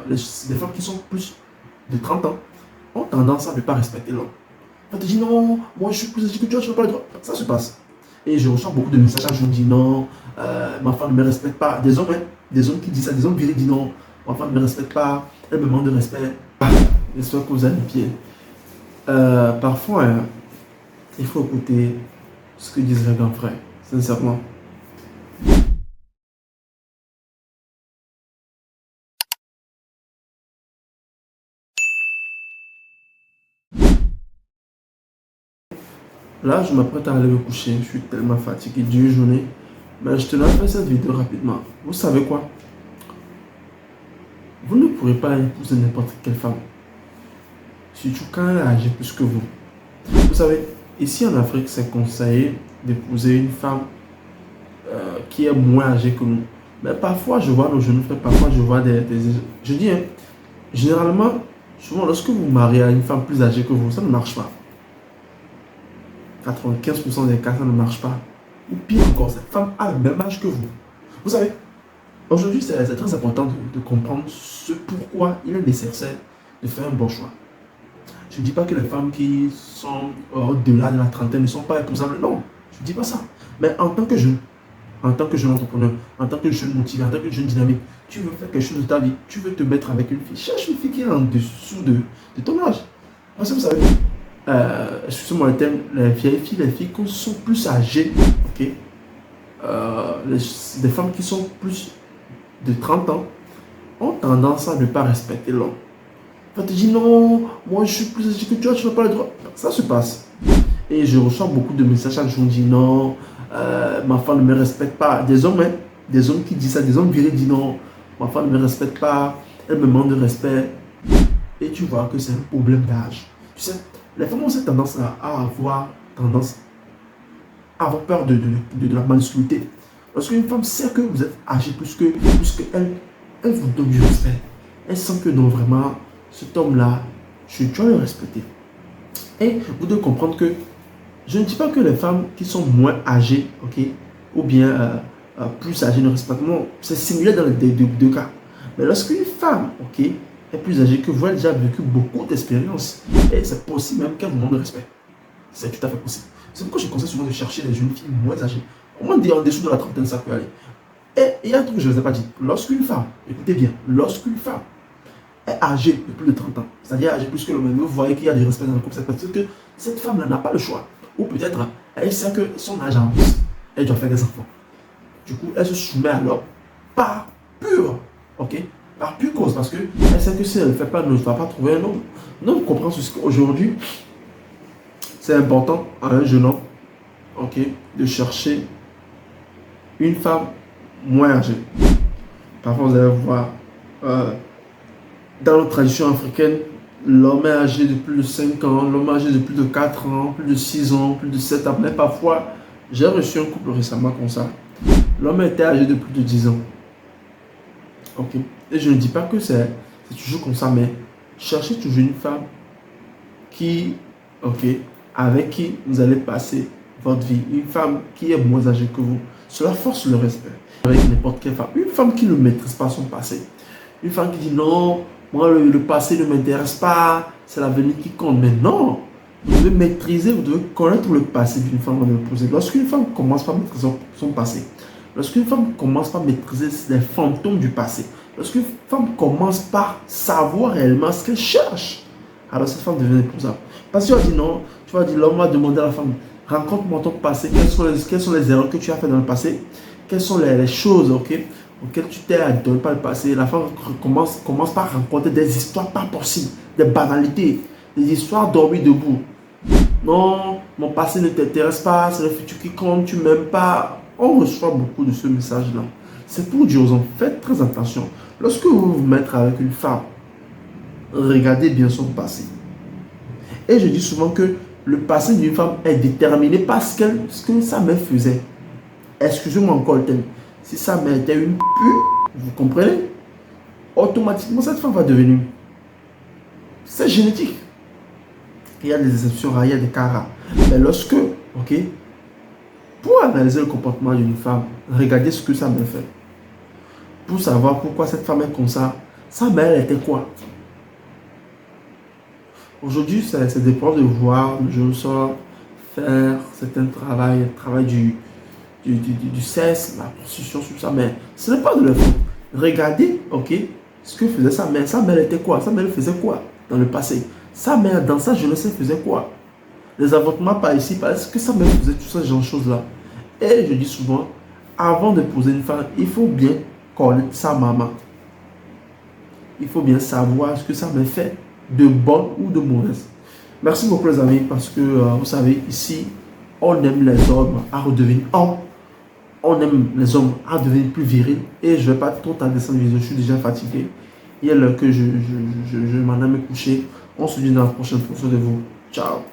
les femmes qui sont plus de 30 ans ont tendance à ne pas respecter l'homme. On te dit non, moi je suis plus âgé que toi, tu n'as pas le droit. Ça se passe. Et je reçois beaucoup de messages, je me dis non, ma femme ne me respecte pas. Des hommes, hein, des hommes qui disent ça, des hommes virils disent non, ma femme ne me respecte pas, elle me manque de respect. J'espère que vous avez les pieds. Parfois, hein, il faut écouter ce que disent les grands frères, sincèrement. Là, je m'apprête à aller me coucher, je suis tellement fatigué d'une journée. Mais je te la fais cette vidéo rapidement. Vous savez quoi? Vous ne pourrez pas épouser n'importe quelle femme. Surtout quand elle a âgé plus que vous. Vous savez, ici en Afrique, c'est conseillé d'épouser une femme qui est moins âgée que nous. Mais parfois, je vois nos jeunes frères, parfois je vois je dis, hein, généralement, souvent lorsque vous mariez à une femme plus âgée que vous, ça ne marche pas. 95% des cas, ça ne marche pas. Ou pire encore, cette femme a le même âge que vous. Vous savez, aujourd'hui, c'est très important de comprendre ce pourquoi il est nécessaire de faire un bon choix. Je ne dis pas que les femmes qui sont au-delà de la trentaine ne sont pas épousables. Non, je ne dis pas ça. Mais en tant que jeune entrepreneur, en tant que jeune motivé, en tant que jeune dynamique, tu veux faire quelque chose de ta vie, tu veux te mettre avec une fille. Cherche une fille qui est en dessous de ton âge. Parce que vous savez, excusez-moi le thème, les vieilles filles, les filles qui sont plus âgées, ok, des femmes qui sont plus de 30 ans ont tendance à ne pas respecter l'homme. On te dit non, moi je suis plus âgé que toi, tu n'as pas le droit. Ça se passe. Et je reçois beaucoup de messages chaque jour, dit non, ma femme ne me respecte pas. Des hommes, hein, des hommes qui disent ça, des hommes virés disent non, ma femme ne me respecte pas, elle me manque de respect. Et tu vois que c'est un problème d'âge. Tu sais, les femmes ont cette tendance à avoir peur de la masculinité. Lorsqu'une femme sait que vous êtes âgé plus qu'elle, elle vous donne du respect. Elle sent que non, vraiment, cet homme-là, je dois le respecter. Et vous devez comprendre que je ne dis pas que les femmes qui sont moins âgées, ok, ou bien plus âgées ne respectent pas. Non, c'est similaire dans les deux cas. Mais lorsqu'une femme, ok, est plus âgée que vous, elle a déjà vécu beaucoup d'expérience. Et c'est possible même qu'elle vous manque de respect. C'est tout à fait possible. C'est pourquoi je conseille souvent de chercher les jeunes filles moins âgées. Au moins en dessous de la trentaine, ça peut aller. Et il y a un truc que je ne vous ai pas dit. Lorsqu'une femme, écoutez bien, lorsqu'une femme est âgée de plus de 30 ans, c'est-à-dire âgée plus que l'homme, vous voyez qu'il y a du respect dans le couple, c'est parce que cette femme-là n'a pas le choix. Ou peut-être, elle sait que son âge avance, elle doit faire des enfants. Du coup, elle se soumet à l'homme par pure, ok, par pure cause, parce qu'elle sait que si elle ne le fait pas, elle ne va pas trouver un homme. Donc, comprends ce qu'aujourd'hui, c'est important à un jeune homme, ok, de chercher une femme moins âgée. Parfois, vous allez voir, dans notre tradition africaine, l'homme est âgé de plus de 5 ans, l'homme est âgé de plus de 4 ans, plus de 6 ans, plus de 7 ans. Mais parfois, j'ai reçu un couple récemment comme ça. L'homme était âgé de plus de 10 ans. Ok. Et je ne dis pas que c'est toujours comme ça, mais cherchez toujours une femme qui, ok, avec qui vous allez passer votre vie. Une femme qui est moins âgée que vous. Cela force le respect. Avec n'importe quelle femme. Une femme qui ne maîtrise pas son passé. Une femme qui dit non, moi le passé ne m'intéresse pas, c'est l'avenir qui compte. Mais non, vous devez maîtriser, vous devez connaître le passé d'une femme avant de l'épouser. Lorsqu'une femme commence par maîtriser son passé, lorsqu'une femme commence par maîtriser les fantômes du passé, lorsqu'une femme commence par savoir réellement ce qu'elle cherche, alors cette femme devient épousable. Parce que tu vas dire non, tu vas dire l'homme va demander à la femme, rencontre-moi ton passé, quelles sont les erreurs que tu as fait dans le passé, quelles sont les choses, ok, auxquelles tu t'es adonné par le passé. La femme commence par raconter des histoires pas possibles, des banalités, des histoires dormies debout. Non, mon passé ne t'intéresse pas, c'est le futur qui compte, tu m'aimes pas. On reçoit beaucoup de ce message-là. C'est pour dire aux hommes, faites très attention. Lorsque vous vous mettez avec une femme, regardez bien son passé. Et je dis souvent que le passé d'une femme est déterminé par ce que sa mère faisait. Excusez-moi encore le thème. Si sa mère était une pute, vous comprenez? Automatiquement, cette femme va devenir. C'est génétique. Il y a des exceptions rares, il y a des cas rares. Mais lorsque, ok, pour analyser le comportement d'une femme, regardez ce que sa mère fait. Pour savoir pourquoi cette femme est comme ça, Sa mère, elle était quoi? Aujourd'hui, c'est des preuves de voir le jeune sort faire certains travail du sexe, la prostitution sur sa mère. Ce n'est pas de leur faute. Regardez, ok, ce que faisait sa mère. Sa mère était quoi? Sa mère faisait quoi dans le passé? Sa mère, dans sa jeunesse, elle faisait quoi? Les avortements par ici, parce que sa mère faisait tout ce genre de choses-là. Et je dis souvent, avant de poser une femme, il faut bien connaître sa maman. Il faut bien savoir ce que ça me fait, de bon ou de mauvaise. Merci beaucoup les amis, parce que vous savez, ici, on aime les hommes à redevenir hommes. On aime les hommes à devenir plus virils. Et je ne vais pas trop tarder cette vidéo, je suis déjà fatigué. Il est l'heure que je m'en aille me coucher. On se dit dans la prochaine fois de vous. Ciao.